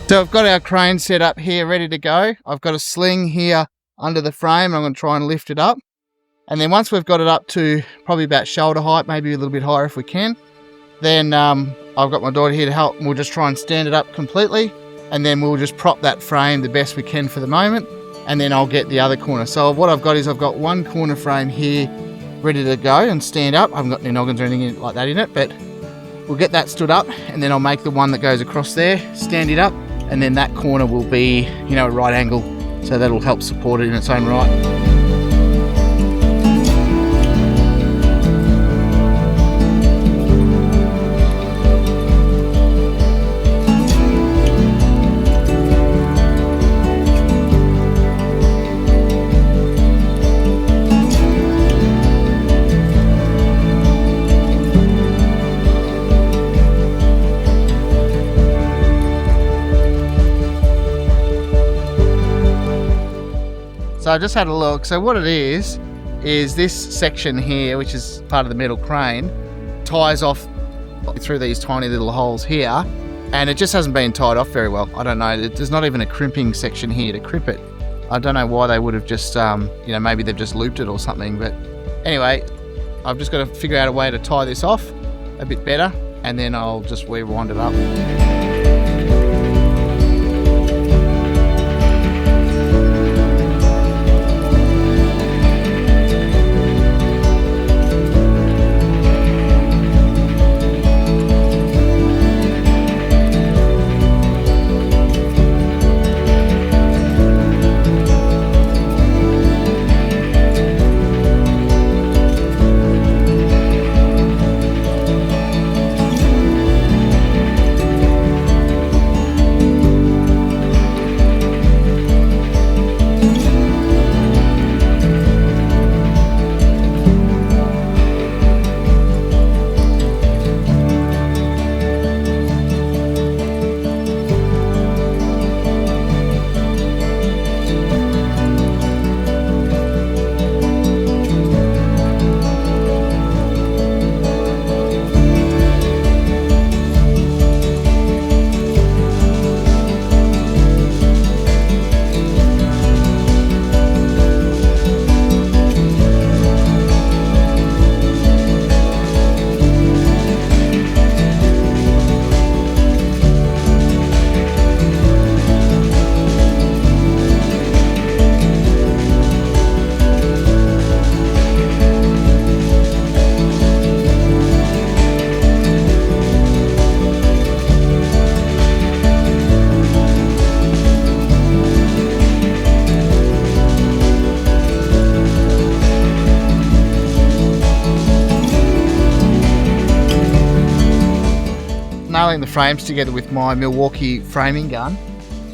So I've got our crane set up here ready to go. I've got a sling here under the frame. I'm going to try and lift it up. And then once we've got it up to probably about shoulder height, maybe a little bit higher if we can, then I've got my daughter here to help, and we'll just try and stand it up completely. And then we'll just prop that frame the best we can for the moment. And then I'll get the other corner. So what I've got is I've got one corner frame here ready to go and stand up. I haven't got any noggins or anything like that in it, but we'll get that stood up, and then I'll make the one that goes across there, stand it up, and then that corner will be, a right angle, so that'll help support it in its own right. So I just had a look. So what it is this section here, which is part of the metal crane, ties off through these tiny little holes here, and it just hasn't been tied off very well. I don't know. There's not even a crimping section here to crimp it. I don't know why they would have just, maybe they've just looped it or something. But anyway, I've just got to figure out a way to tie this off a bit better, and then I'll just rewind it up. Nailing the frames together with my Milwaukee framing gun,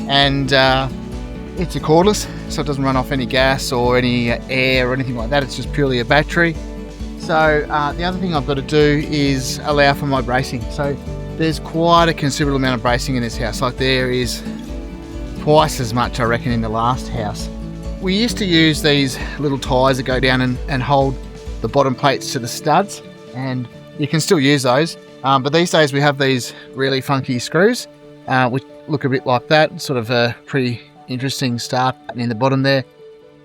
and it's a cordless, so it doesn't run off any gas or any air or anything like that. It's just purely a battery. So the other thing I've got to do is allow for my bracing. So there's quite a considerable amount of bracing in this house. Like there is twice as much, I reckon, in the last house. We used to use these little ties that go down and hold the bottom plates to the studs, and you can still use those. But these days we have these really funky screws, which look a bit like that, sort of a pretty interesting star pattern in the bottom there.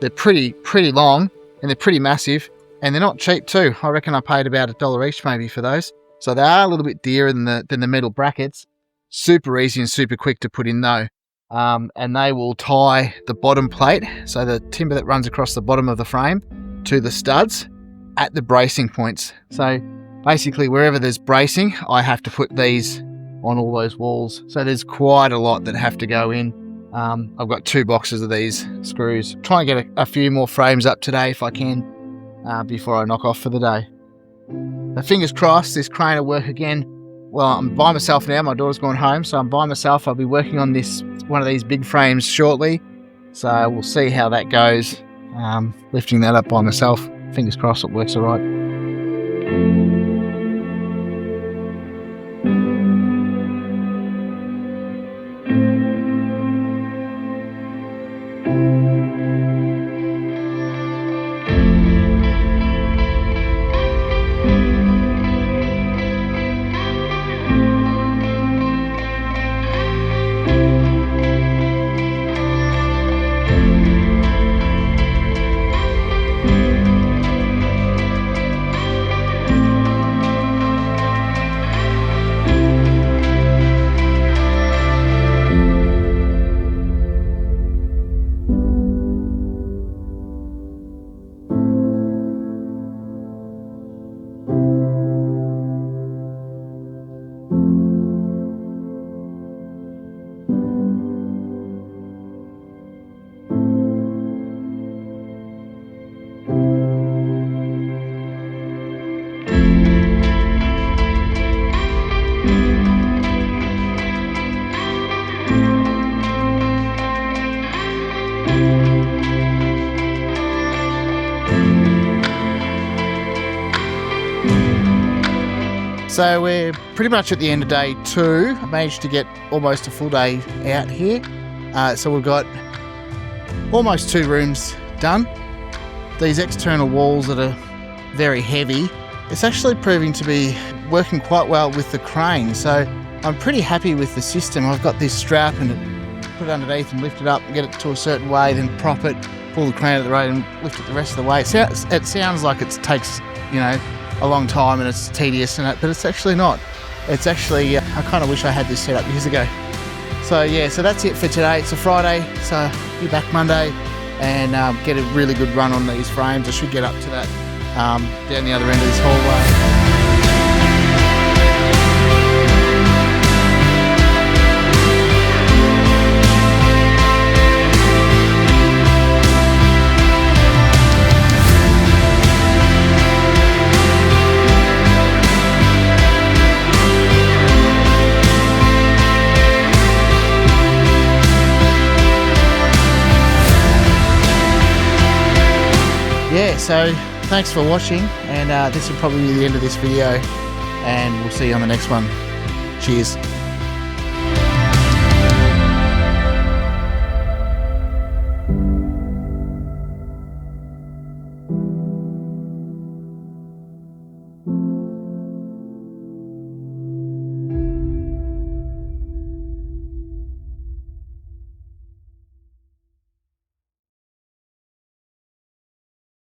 They're pretty long, and they're pretty massive, and they're not cheap too. I reckon I paid about $1 each maybe for those. So they are a little bit dearer than the metal brackets. Super easy and super quick to put in though. And they will tie the bottom plate, so the timber that runs across the bottom of the frame, to the studs at the bracing points. So basically wherever there's bracing, I have to put these on all those walls. So there's quite a lot that have to go in. I've got 2 boxes of these screws. Try and get a few more frames up today if I can, before I knock off for the day. So fingers crossed this crane will work again. Well, I'm by myself now. My daughter's gone home, so I'm by myself. I'll be working on one of these big frames shortly. So we'll see how that goes. Lifting that up by myself. Fingers crossed it works all right. So we're pretty much at the end of day 2. I managed to get almost a full day out here. So we've got almost 2 rooms done. These external walls that are very heavy, it's actually proving to be working quite well with the crane. So I'm pretty happy with the system. I've got this strap and put it underneath and lift it up and get it to a certain way, then prop it, pull the crane out of the road and lift it the rest of the way. It sounds like it takes, a long time and it's tedious and that, but it's actually not. It's actually, I kind of wish I had this set up years ago. So yeah, so that's it for today. It's a Friday, so be back Monday and get a really good run on these frames. I should get up to that down the other end of this hallway. Yeah, so thanks for watching, and this will probably be the end of this video, and we'll see you on the next one. Cheers.